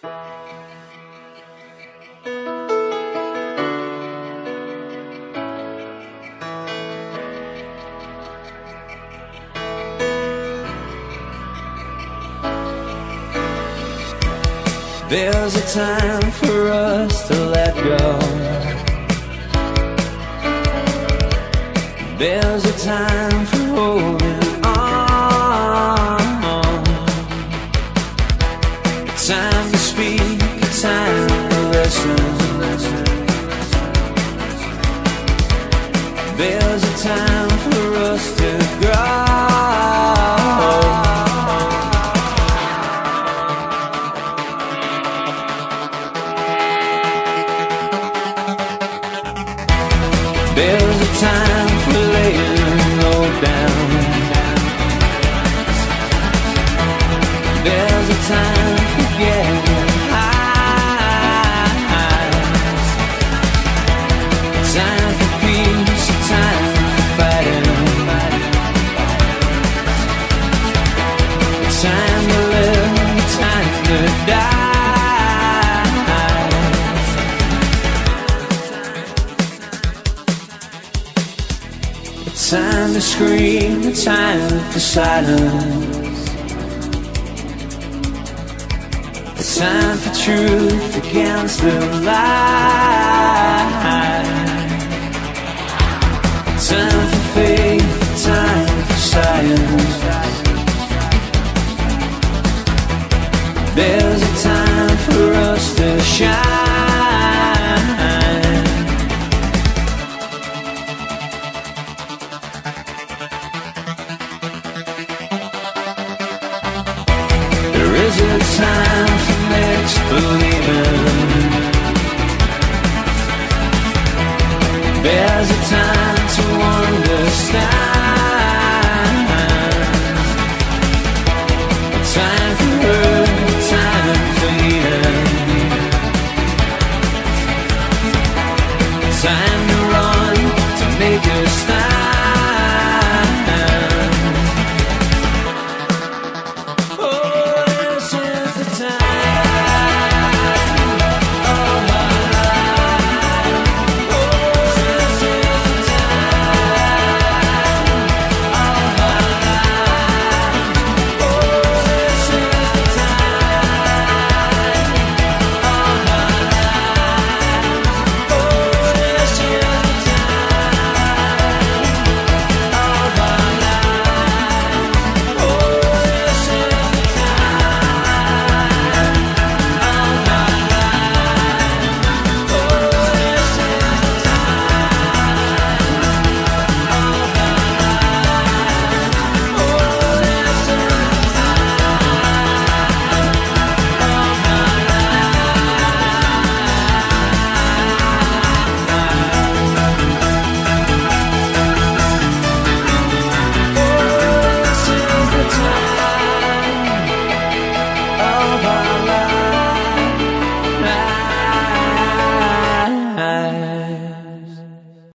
There's a time for us to let go. There's a time for holding on. A time to speak, a time to listen. There's a time for us to grow. There's a time for laying low down. There's a time for getting high. A time for peace, a time for fighting. A time to live, a time to die. Time to scream, a time for silence. A time for truth against the lie. A time for faith, a time for science. There's a time for us to shine.